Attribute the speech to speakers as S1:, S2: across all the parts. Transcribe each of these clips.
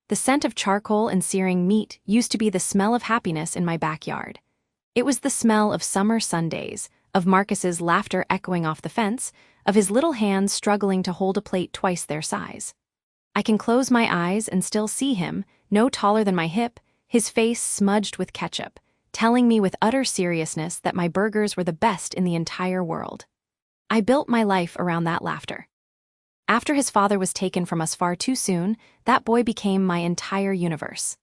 S1: The scent of charcoal and searing meat used to be the smell of happiness in my backyard. It was the smell of summer Sundays, of Marcus's laughter echoing off the fence, of his little hands struggling to hold a plate twice their size. I can close my eyes and still see him, no taller than my hip, his face smudged with ketchup, telling me with utter seriousness that my burgers were the best in the entire world. I built my life around that laughter. After his father was taken from us far too soon, that boy became my entire universe.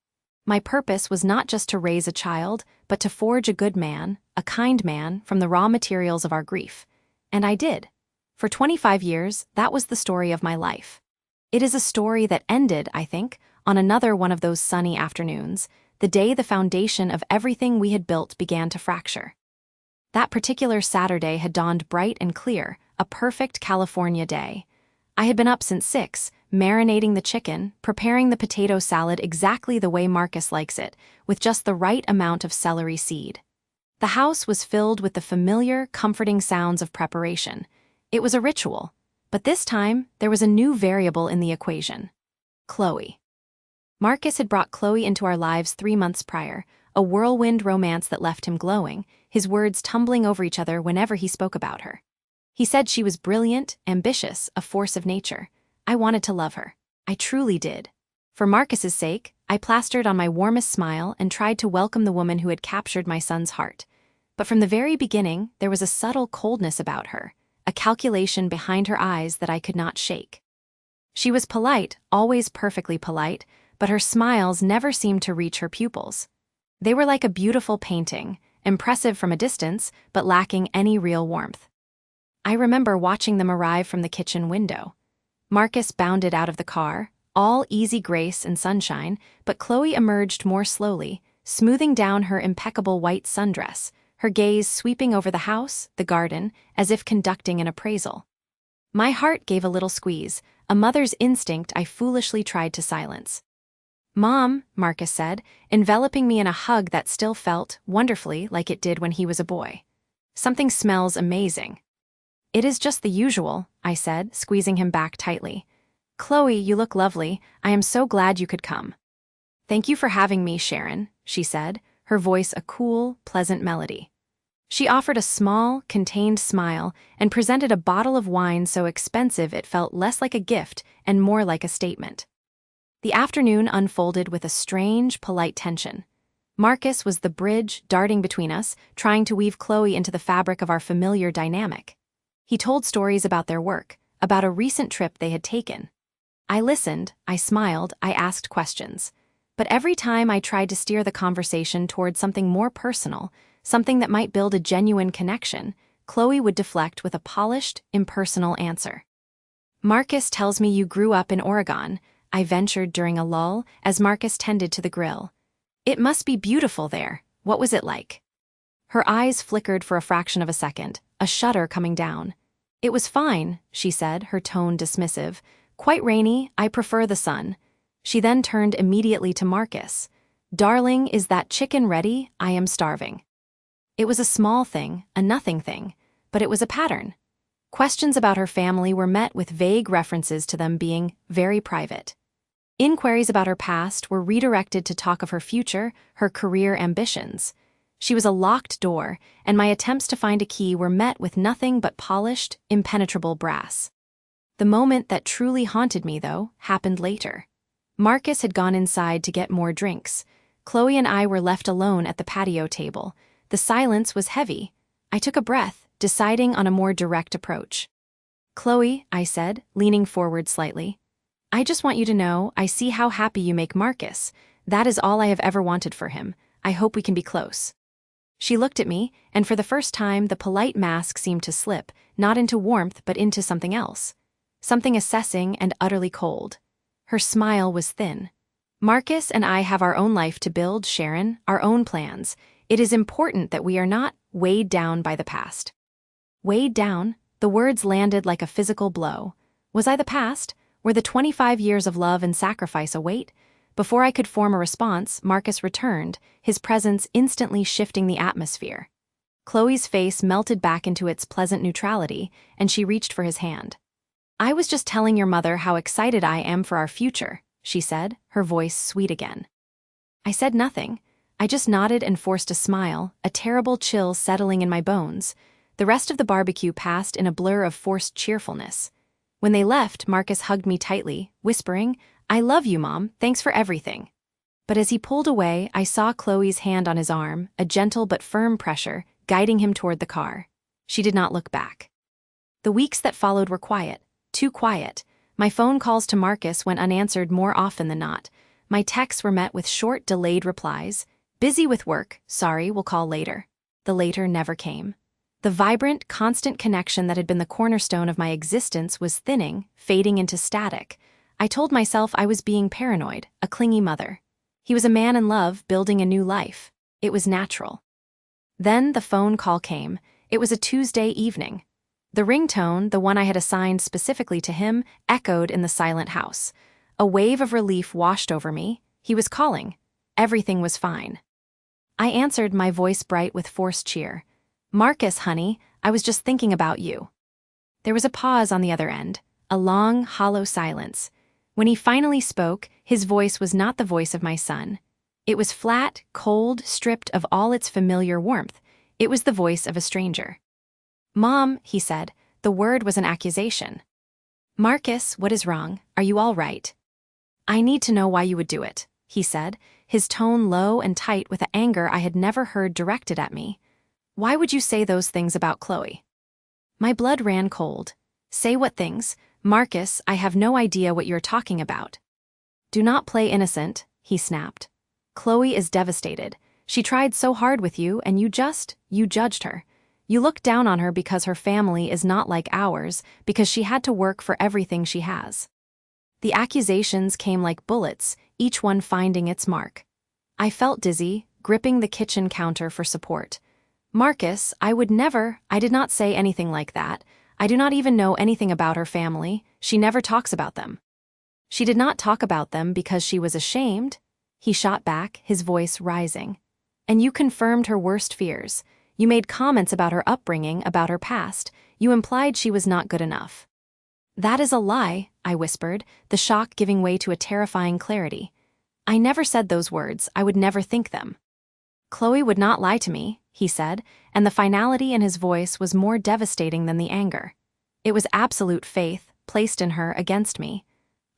S1: My purpose was not just to raise a child, but to forge a good man, a kind man, from the raw materials of our grief. And I did. For 25 years, that was the story of my life. It is a story that ended, I think, on another one of those sunny afternoons, the day the foundation of everything we had built began to fracture. That particular Saturday had dawned bright and clear, a perfect California day. I had been up since 6, marinating the chicken, preparing the potato salad exactly the way Marcus likes it, with just the right amount of celery seed. The house was filled with the familiar, comforting sounds of preparation. It was a ritual. But this time, there was a new variable in the equation. Chloe. Marcus had brought Chloe into our lives 3 months prior, a whirlwind romance that left him glowing, his words tumbling over each other whenever he spoke about her. He said she was brilliant, ambitious, a force of nature. I wanted to love her. I truly did. For Marcus's sake, I plastered on my warmest smile and tried to welcome the woman who had captured my son's heart. But from the very beginning, there was a subtle coldness about her, a calculation behind her eyes that I could not shake. She was polite, always perfectly polite, but her smiles never seemed to reach her pupils. They were like a beautiful painting, impressive from a distance, but lacking any real warmth. I remember watching them arrive from the kitchen window. Marcus bounded out of the car, all easy grace and sunshine, but Chloe emerged more slowly, smoothing down her impeccable white sundress, her gaze sweeping over the house, the garden, as if conducting an appraisal. My heart gave a little squeeze, a mother's instinct I foolishly tried to silence. "Mom," Marcus said, enveloping me in a hug that still felt, wonderfully, like it did when he was a boy. "Something smells amazing." "It is just the usual," I said, squeezing him back tightly. "Chloe, you look lovely. I am so glad you could come." "Thank you for having me, Sharon," she said, her voice a cool, pleasant melody. She offered a small, contained smile and presented a bottle of wine so expensive it felt less like a gift and more like a statement. The afternoon unfolded with a strange, polite tension. Marcus was the bridge darting between us, trying to weave Chloe into the fabric of our familiar dynamic. He told stories about their work, about a recent trip they had taken. I listened, I smiled, I asked questions. But every time I tried to steer the conversation toward something more personal, something that might build a genuine connection, Chloe would deflect with a polished, impersonal answer. "Marcus tells me you grew up in Oregon," I ventured during a lull as Marcus tended to the grill. "It must be beautiful there. What was it like?" Her eyes flickered for a fraction of a second, a shudder coming down. "It was fine," she said, her tone dismissive. "Quite rainy. I prefer the sun." She then turned immediately to Marcus. "Darling, is that chicken ready? I am starving." It was a small thing, a nothing thing, but it was a pattern. Questions about her family were met with vague references to them being very private. Inquiries about her past were redirected to talk of her future, her career ambitions. She was a locked door, and my attempts to find a key were met with nothing but polished, impenetrable brass. The moment that truly haunted me, though, happened later. Marcus had gone inside to get more drinks. Chloe and I were left alone at the patio table. The silence was heavy. I took a breath, deciding on a more direct approach. "Chloe," I said, leaning forward slightly, "I just want you to know I see how happy you make Marcus. That is all I have ever wanted for him. I hope we can be close." She looked at me, and for the first time the polite mask seemed to slip, not into warmth but into something else. Something assessing and utterly cold. Her smile was thin. "Marcus and I have our own life to build, Sharon, our own plans. It is important that we are not weighed down by the past." Weighed down? The words landed like a physical blow. Was I the past? Were the 25 years of love and sacrifice a weight? Before I could form a response, Marcus returned, his presence instantly shifting the atmosphere. Chloe's face melted back into its pleasant neutrality, and she reached for his hand. "I was just telling your mother how excited I am for our future," she said, her voice sweet again. I said nothing. I just nodded and forced a smile, a terrible chill settling in my bones. The rest of the barbecue passed in a blur of forced cheerfulness. When they left, Marcus hugged me tightly, whispering, "I love you, Mom, thanks for everything." But as he pulled away, I saw Chloe's hand on his arm, a gentle but firm pressure, guiding him toward the car. She did not look back. The weeks that followed were quiet, too quiet. My phone calls to Marcus went unanswered more often than not. My texts were met with short, delayed replies. Busy with work, sorry, we'll call later. The later never came. The vibrant, constant connection that had been the cornerstone of my existence was thinning, fading into static. I told myself I was being paranoid, a clingy mother. He was a man in love, building a new life. It was natural. Then the phone call came. It was a Tuesday evening. The ringtone, the one I had assigned specifically to him, echoed in the silent house. A wave of relief washed over me. He was calling. Everything was fine. I answered, my voice bright with forced cheer. "Marcus, honey, I was just thinking about you." There was a pause on the other end, a long, hollow silence. When he finally spoke, his voice was not the voice of my son. It was flat, cold, stripped of all its familiar warmth. It was the voice of a stranger. "Mom," he said, the word was an accusation. "Marcus, what is wrong? Are you all right?" "I need to know why you would do it," he said, his tone low and tight with the anger I had never heard directed at me. "Why would you say those things about Chloe?" My blood ran cold. "Say what things? Marcus, I have no idea what you're talking about." "Do not play innocent," he snapped. "Chloe is devastated. She tried so hard with you and you judged her. You looked down on her because her family is not like ours, because she had to work for everything she has." The accusations came like bullets, each one finding its mark. I felt dizzy, gripping the kitchen counter for support. "Marcus, I did not say anything like that. I do not even know anything about her family. She never talks about them." "She did not talk about them because she was ashamed?" He shot back, his voice rising. "And you confirmed her worst fears. You made comments about her upbringing, about her past. You implied she was not good enough." "That is a lie," I whispered, the shock giving way to a terrifying clarity. "I never said those words. I would never think them." "Chloe would not lie to me," he said, and the finality in his voice was more devastating than the anger. It was absolute faith, placed in her against me.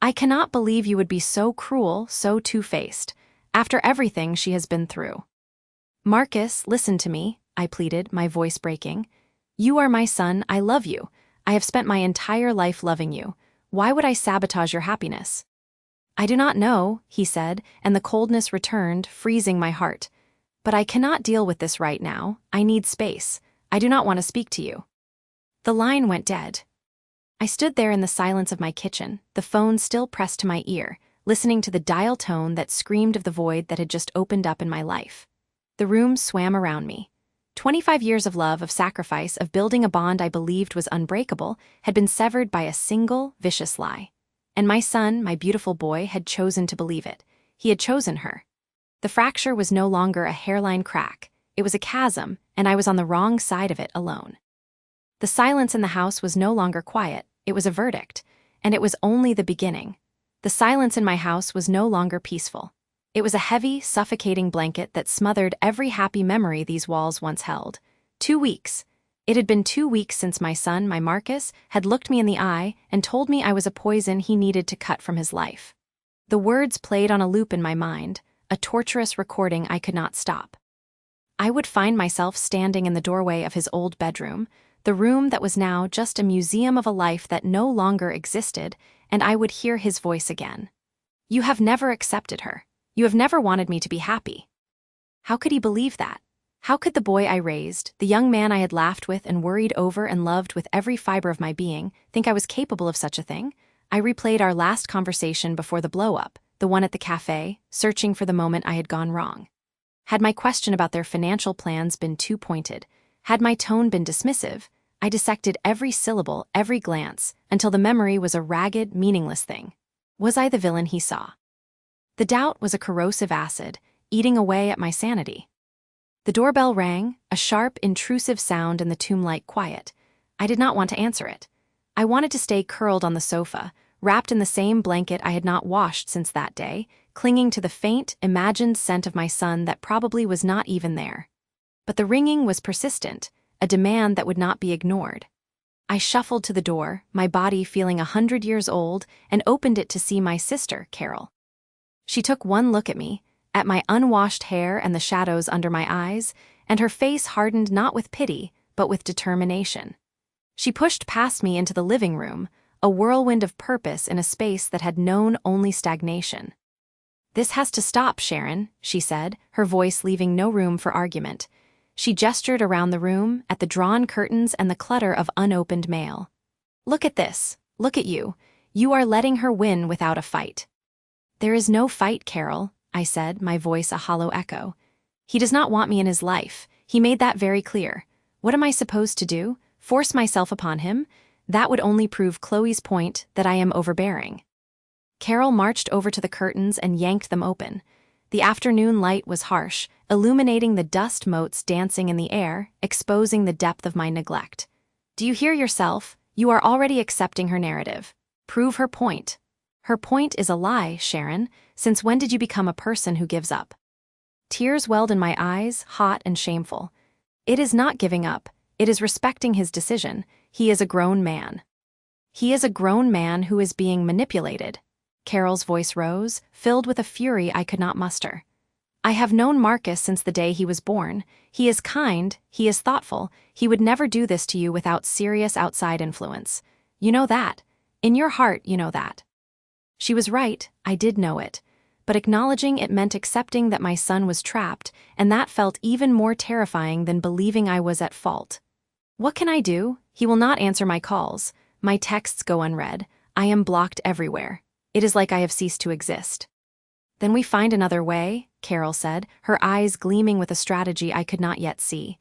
S1: "I cannot believe you would be so cruel, so two-faced, after everything she has been through." "Marcus, listen to me," I pleaded, my voice breaking. "You are my son, I love you. I have spent my entire life loving you. Why would I sabotage your happiness?" "I do not know," he said, and the coldness returned, freezing my heart. "But I cannot deal with this right now. I need space. I do not want to speak to you." The line went dead. I stood there in the silence of my kitchen, the phone still pressed to my ear, listening to the dial tone that screamed of the void that had just opened up in my life. The room swam around me. 25 years of love, of sacrifice, of building a bond I believed was unbreakable, had been severed by a single, vicious lie. And my son, my beautiful boy, had chosen to believe it. He had chosen her. The fracture was no longer a hairline crack. It was a chasm, and I was on the wrong side of it alone. The silence in the house was no longer quiet. It was a verdict. And it was only the beginning. The silence in my house was no longer peaceful. It was a heavy, suffocating blanket that smothered every happy memory these walls once held. 2 weeks. It had been 2 weeks since my son, my Marcus, had looked me in the eye and told me I was a poison he needed to cut from his life. The words played on a loop in my mind, a torturous recording I could not stop. I would find myself standing in the doorway of his old bedroom, the room that was now just a museum of a life that no longer existed, and I would hear his voice again. "You have never accepted her. You have never wanted me to be happy." How could he believe that? How could the boy I raised, the young man I had laughed with and worried over and loved with every fiber of my being, think I was capable of such a thing? I replayed our last conversation before the blow-up, the one at the cafe, searching for the moment I had gone wrong. Had my question about their financial plans been too pointed? Had my tone been dismissive? I dissected every syllable, every glance, until the memory was a ragged, meaningless thing. Was I the villain he saw? The doubt was a corrosive acid, eating away at my sanity. The doorbell rang, a sharp, intrusive sound in the tomb-like quiet. I did not want to answer it. I wanted to stay curled on the sofa, wrapped in the same blanket I had not washed since that day, clinging to the faint, imagined scent of my son that probably was not even there. But the ringing was persistent, a demand that would not be ignored. I shuffled to the door, my body feeling 100 years old, and opened it to see my sister, Carol. She took one look at me, at my unwashed hair and the shadows under my eyes, and her face hardened not with pity, but with determination. She pushed past me into the living room, a whirlwind of purpose in a space that had known only stagnation. "This has to stop, Sharon," she said, her voice leaving no room for argument. She gestured around the room, at the drawn curtains and the clutter of unopened mail. "Look at this. Look at you. You are letting her win without a fight." "There is no fight, Carol," I said, my voice a hollow echo. "He does not want me in his life. He made that very clear. What am I supposed to do? Force myself upon him? That would only prove Chloe's point that I am overbearing." Carol marched over to the curtains and yanked them open. The afternoon light was harsh, illuminating the dust motes dancing in the air, exposing the depth of my neglect. "Do you hear yourself? You are already accepting her narrative. Prove her point." "Her point is a lie, Sharon. Since when did you become a person who gives up?" Tears welled in my eyes, hot and shameful. "It is not giving up. It is respecting his decision. He is a grown man." "He is a grown man who is being manipulated." Carol's voice rose, filled with a fury I could not muster. "I have known Marcus since the day he was born. He is kind, he is thoughtful, he would never do this to you without serious outside influence. You know that. In your heart, you know that." She was right, I did know it. But acknowledging it meant accepting that my son was trapped, and that felt even more terrifying than believing I was at fault. "What can I do? He will not answer my calls. My texts go unread. I am blocked everywhere. It is like I have ceased to exist." "Then we find another way," Carol said, her eyes gleaming with a strategy I could not yet see.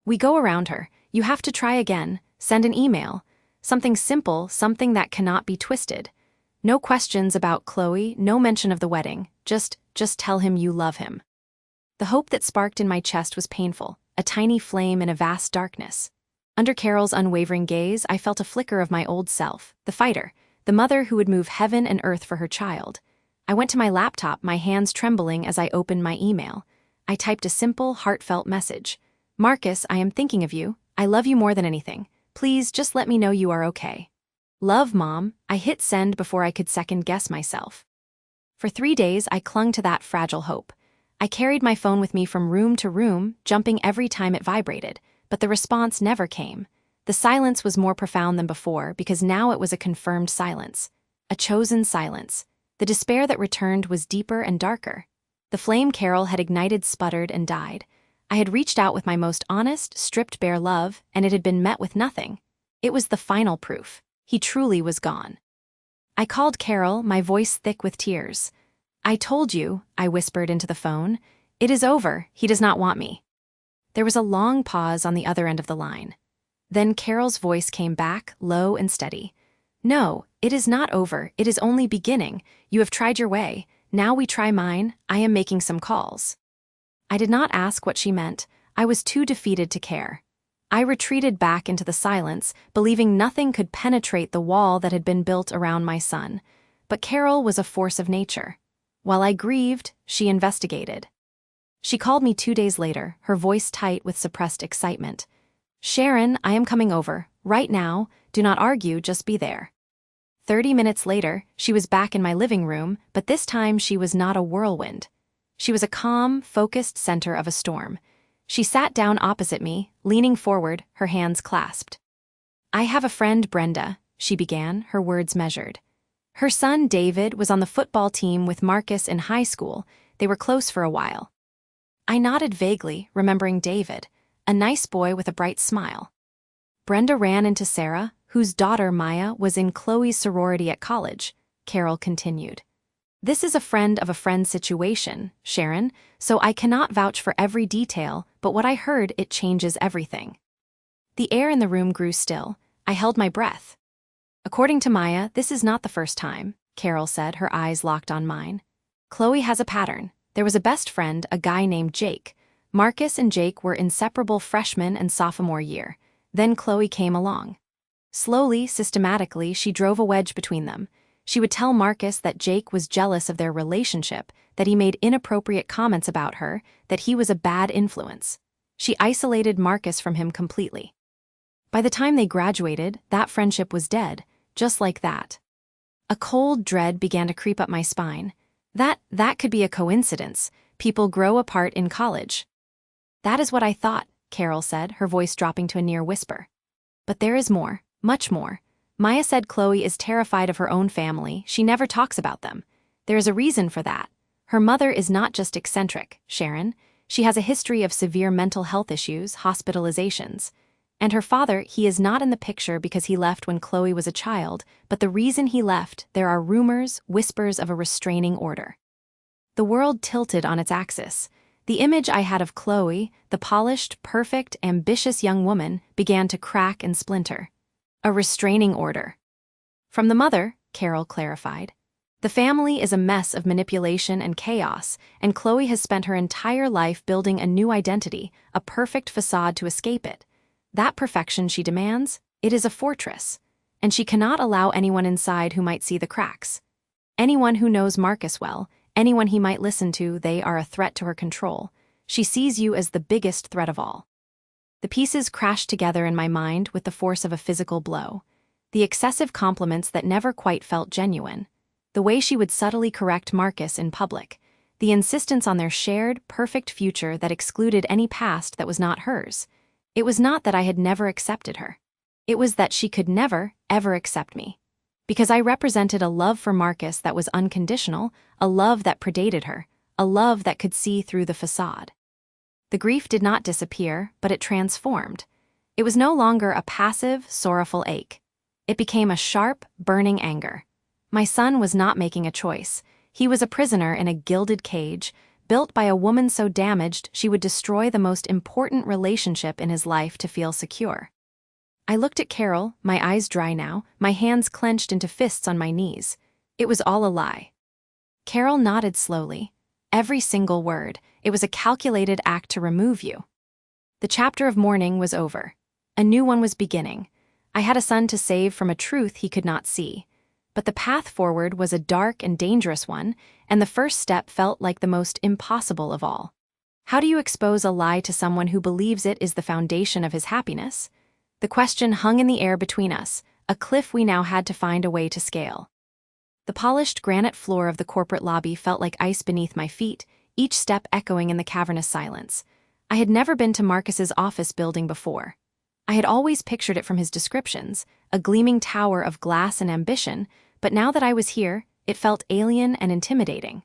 S1: "We go around her. You have to try again. Send an email. Something simple, something that cannot be twisted. No questions about Chloe, no mention of the wedding. Just tell him you love him." The hope that sparked in my chest was painful, a tiny flame in a vast darkness. Under Carol's unwavering gaze, I felt a flicker of my old self, the fighter, the mother who would move heaven and earth for her child. I went to my laptop, my hands trembling as I opened my email. I typed a simple, heartfelt message. "Marcus, I am thinking of you. I love you more than anything. Please just let me know you are okay. Love, Mom." I hit send before I could second-guess myself. For 3 days, I clung to that fragile hope. I carried my phone with me from room to room, jumping every time it vibrated, but the response never came. The silence was more profound than before because now it was a confirmed silence. A chosen silence. The despair that returned was deeper and darker. The flame Carol had ignited sputtered and died. I had reached out with my most honest, stripped-bare love, and it had been met with nothing. It was the final proof. He truly was gone. I called Carol, my voice thick with tears. "I told you," I whispered into the phone. "It is over. He does not want me." There was a long pause on the other end of the line. Then Carol's voice came back, low and steady. "No, it is not over. It is only beginning. You have tried your way. Now we try mine. I am making some calls." I did not ask what she meant. I was too defeated to care. I retreated back into the silence, believing nothing could penetrate the wall that had been built around my son. But Carol was a force of nature. While I grieved, she investigated. She called me 2 days later, her voice tight with suppressed excitement. "Sharon, I am coming over. Right now. Do not argue, just be there." 30 minutes later, she was back in my living room, but this time she was not a whirlwind. She was a calm, focused center of a storm. She sat down opposite me, leaning forward, her hands clasped. "I have a friend, Brenda," she began, her words measured. "Her son, David, was on the football team with Marcus in high school. They were close for a while." I nodded vaguely, remembering David, a nice boy with a bright smile. "Brenda ran into Sarah, whose daughter, Maya, was in Chloe's sorority at college," Carol continued. "This is a friend of a friend situation, Sharon, so I cannot vouch for every detail, but what I heard, it changes everything." The air in the room grew still. I held my breath. "According to Maya, this is not the first time," Carol said, her eyes locked on mine. "Chloe has a pattern. There was a best friend, a guy named Jake. Marcus and Jake were inseparable freshman and sophomore year. Then Chloe came along. Slowly, systematically, she drove a wedge between them. She would tell Marcus that Jake was jealous of their relationship, that he made inappropriate comments about her, that he was a bad influence. She isolated Marcus from him completely. By the time they graduated, that friendship was dead, just like that. A cold dread began to creep up my spine. That could be a coincidence. People grow apart in college. That is what I thought, Carol said, her voice dropping to a near whisper. But there is more, much more. Maya said Chloe is terrified of her own family. She never talks about them. There is a reason for that. Her mother is not just eccentric, Sharon. She has a history of severe mental health issues, hospitalizations. And her father, he is not in the picture because he left when Chloe was a child, but the reason he left, there are rumors, whispers of a restraining order. The world tilted on its axis. The image I had of Chloe, the polished, perfect, ambitious young woman, began to crack and splinter. A restraining order. From the mother, Carol clarified. The family is a mess of manipulation and chaos, and Chloe has spent her entire life building a new identity, a perfect facade to escape it. That perfection she demands, it is a fortress, and she cannot allow anyone inside who might see the cracks. Anyone who knows Marcus well, anyone he might listen to, they are a threat to her control. She sees you as the biggest threat of all. The pieces crashed together in my mind with the force of a physical blow. The excessive compliments that never quite felt genuine. The way she would subtly correct Marcus in public. The insistence on their shared, perfect future that excluded any past that was not hers. It was not that I had never accepted her. It was that she could never, ever accept me. Because I represented a love for Marcus that was unconditional, a love that predated her, a love that could see through the facade. The grief did not disappear, but it transformed. It was no longer a passive, sorrowful ache. It became a sharp, burning anger. My son was not making a choice. He was a prisoner in a gilded cage, built by a woman so damaged she would destroy the most important relationship in his life to feel secure. I looked at Carol, my eyes dry now, my hands clenched into fists on my knees. It was all a lie. Carol nodded slowly. Every single word. It was a calculated act to remove you. The chapter of mourning was over. A new one was beginning. I had a son to save from a truth he could not see. But the path forward was a dark and dangerous one, and the first step felt like the most impossible of all. How do you expose a lie to someone who believes it is the foundation of his happiness? The question hung in the air between us, a cliff we now had to find a way to scale. The polished granite floor of the corporate lobby felt like ice beneath my feet, each step echoing in the cavernous silence. I had never been to Marcus's office building before. I had always pictured it from his descriptions, a gleaming tower of glass and ambition, but now that I was here, it felt alien and intimidating.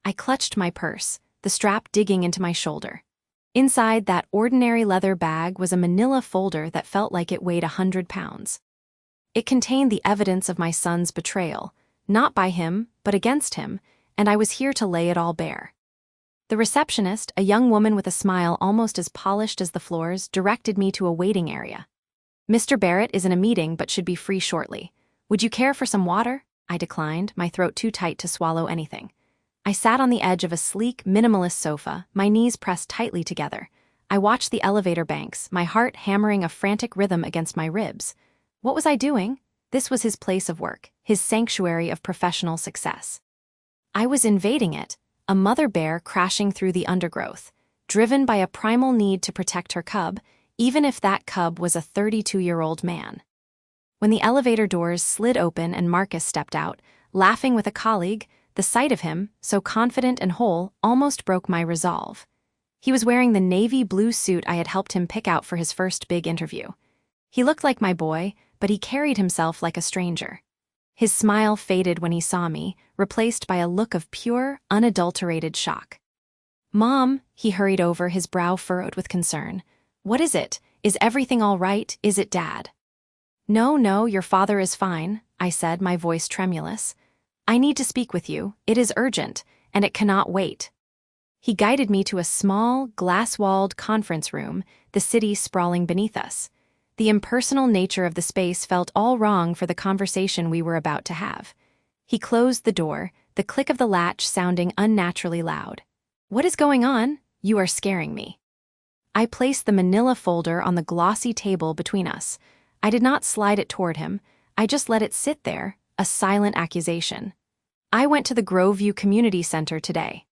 S1: I clutched my purse, the strap digging into my shoulder. Inside that ordinary leather bag was a manila folder that felt like it weighed 100 pounds. It contained the evidence of my son's betrayal, not by him, but against him, and I was here to lay it all bare. The receptionist, a young woman with a smile almost as polished as the floors, directed me to a waiting area. Mr. Barrett is in a meeting but should be free shortly. Would you care for some water? I declined, my throat too tight to swallow anything. I sat on the edge of a sleek, minimalist sofa, my knees pressed tightly together. I watched the elevator banks, my heart hammering a frantic rhythm against my ribs. What was I doing? This was his place of work, his sanctuary of professional success. I was invading it, a mother bear crashing through the undergrowth, driven by a primal need to protect her cub, even if that cub was a 32-year-old man. When the elevator doors slid open and Marcus stepped out, laughing with a colleague, the sight of him, so confident and whole, almost broke my resolve. He was wearing the navy blue suit I had helped him pick out for his first big interview. He looked like my boy, but he carried himself like a stranger. His smile faded when he saw me, replaced by a look of pure, unadulterated shock. "Mom," he hurried over, his brow furrowed with concern. "What is it? Is everything all right? Is it Dad?" No, your father is fine," I said, my voice tremulous. "I need to speak with you. It is urgent, and it cannot wait." He guided me to a small, glass-walled conference room, the city sprawling beneath us. The impersonal nature of the space felt all wrong for the conversation we were about to have. He closed the door, the click of the latch sounding unnaturally loud. "What is going on? You are scaring me." I placed the manila folder on the glossy table between us. I did not slide it toward him. I just let it sit there, a a silent accusation. "I went to the Groveview Community Center today."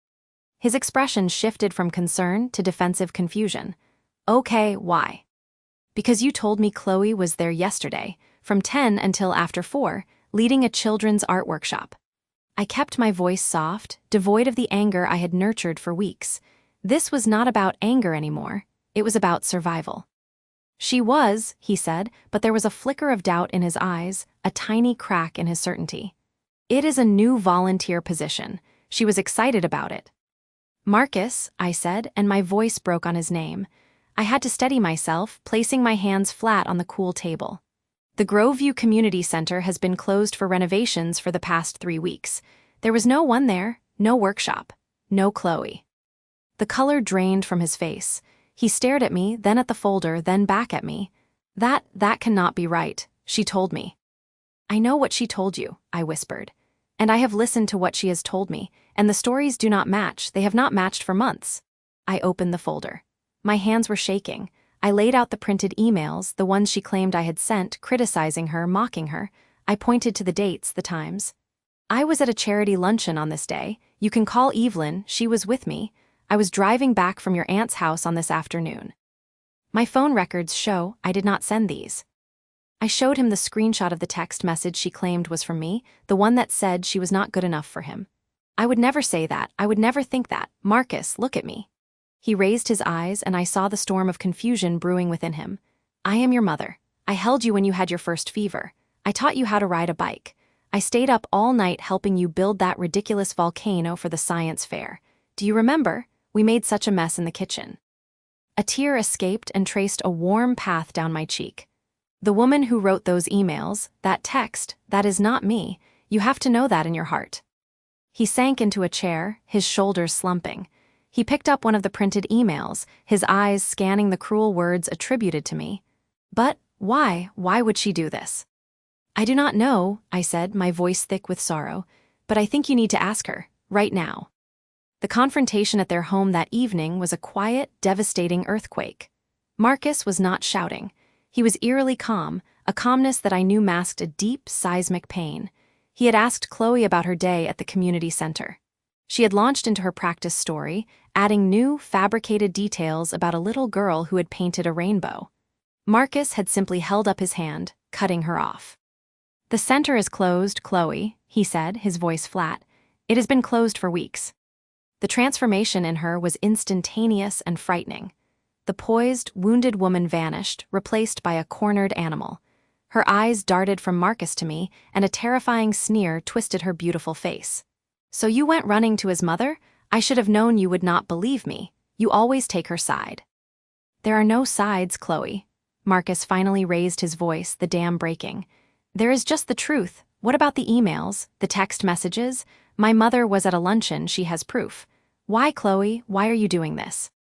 S1: His expression shifted from concern to defensive confusion. "Okay, why?" "Because you told me Chloe was there yesterday, from 10 until after 4, leading a children's art workshop." I kept my voice soft, devoid of the anger I had nurtured for weeks. This was not about anger anymore. It was about survival. "She was," he said, but there was a flicker of doubt in his eyes, a tiny crack in his certainty. "It is a new volunteer position. She was excited about it." "Marcus," I said, and my voice broke on his name. I had to steady myself, placing my hands flat on the cool table. "The Groveview Community Center has been closed for renovations for the past 3 weeks. There was no one there, no workshop, no Chloe." The color drained from his face. He stared at me, then at the folder, then back at me. That cannot be right," she told me. "I know what she told you," I whispered. "And I have listened to what she has told me, and the stories do not match. They have not matched for months." I opened the folder. My hands were shaking. I laid out the printed emails, the ones she claimed I had sent, criticizing her, mocking her. I pointed to the dates, the times. "I was at a charity luncheon on this day. You can call Evelyn, she was with me. I was driving back from your aunt's house on this afternoon. My phone records show I did not send these." I showed him the screenshot of the text message she claimed was from me, the one that said she was not good enough for him. "I would never say that. I would never think that. Marcus, look at me." He raised his eyes, and I saw the storm of confusion brewing within him. "I am your mother. I held you when you had your first fever. I taught you how to ride a bike. I stayed up all night helping you build that ridiculous volcano for the science fair. Do you remember? We made such a mess in the kitchen." A tear escaped and traced a warm path down my cheek. "The woman who wrote those emails, that text, that is not me. You have to know that in your heart." He sank into a chair, his shoulders slumping. He picked up one of the printed emails, his eyes scanning the cruel words attributed to me. "But why would she do this?" "I do not know," I said, my voice thick with sorrow, "but I think you need to ask her, right now." The confrontation at their home that evening was a quiet, devastating earthquake. Marcus was not shouting. He was eerily calm, a calmness that I knew masked a deep, seismic pain. He had asked Chloe about her day at the community center. She had launched into her practice story, adding new, fabricated details about a little girl who had painted a rainbow. Marcus had simply held up his hand, cutting her off. "The center is closed, Chloe," he said, his voice flat. "It has been closed for weeks." The transformation in her was instantaneous and frightening. The poised, wounded woman vanished, replaced by a cornered animal. Her eyes darted from Marcus to me, and a terrifying sneer twisted her beautiful face. "So you went running to his mother? I should have known you would not believe me. You always take her side." "There are no sides, Chloe." Marcus finally raised his voice, the dam breaking. "There is just the truth. What about the emails, the text messages? My mother was at a luncheon, she has proof. Why, Chloe, why are you doing this?"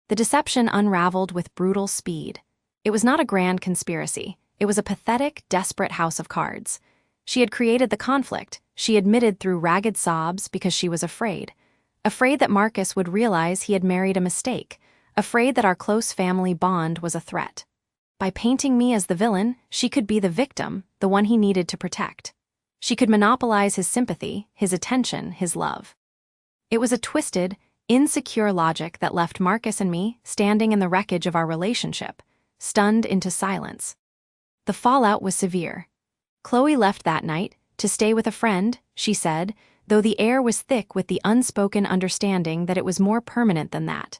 S1: The deception unraveled with brutal speed. It was not a grand conspiracy. It was a pathetic, desperate house of cards. She had created the conflict, she admitted through ragged sobs because she was afraid. Afraid that Marcus would realize he had married a mistake. Afraid that our close family bond was a threat. By painting me as the villain, she could be the victim, the one he needed to protect. She could monopolize his sympathy, his attention, his love. It was a twisted, insecure logic that left Marcus and me standing in the wreckage of our relationship, stunned into silence. The fallout was severe. Chloe left that night, to stay with a friend, she said, though the air was thick with the unspoken understanding that it was more permanent than that.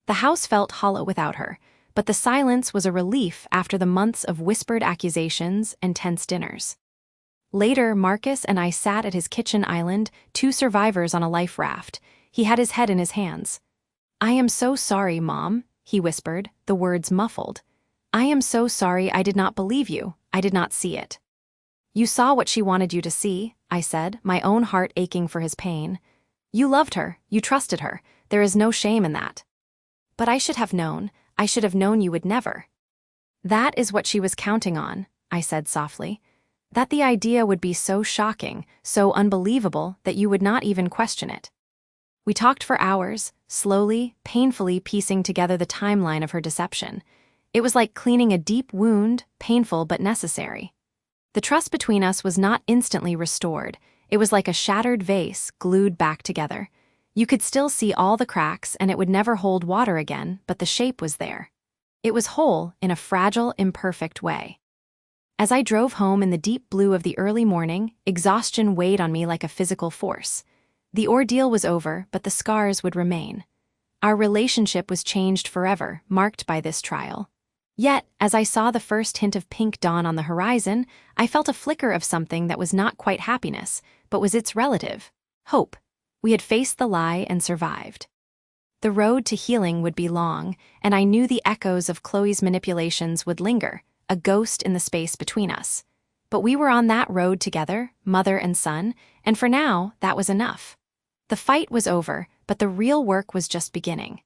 S1: The house felt hollow without her, but the silence was a relief after the months of whispered accusations and tense dinners. Later, Marcus and I sat at his kitchen island, 2 survivors on a life raft. He had his head in his hands. "I am so sorry, Mom," he whispered, the words muffled. "I am so sorry I did not believe you. I did not see it." "You saw what she wanted you to see," I said, my own heart aching for his pain. "You loved her, you trusted her. There is no shame in that." "But I should have known you would never." "That is what she was counting on," I said softly. "That the idea would be so shocking, so unbelievable, that you would not even question it." We talked for hours, slowly, painfully piecing together the timeline of her deception. It was like cleaning a deep wound, painful but necessary. The trust between us was not instantly restored. It was like a shattered vase glued back together. You could still see all the cracks, and it would never hold water again, but the shape was there. It was whole in a fragile, imperfect way. As I drove home in the deep blue of the early morning, exhaustion weighed on me like a physical force. The ordeal was over, but the scars would remain. Our relationship was changed forever, marked by this trial. Yet, as I saw the first hint of pink dawn on the horizon, I felt a flicker of something that was not quite happiness, but was its relative: hope. We had faced the lie and survived. The road to healing would be long, and I knew the echoes of Chloe's manipulations would linger, a ghost in the space between us. But we were on that road together, mother and son, and for now, that was enough. The fight was over, but the real work was just beginning.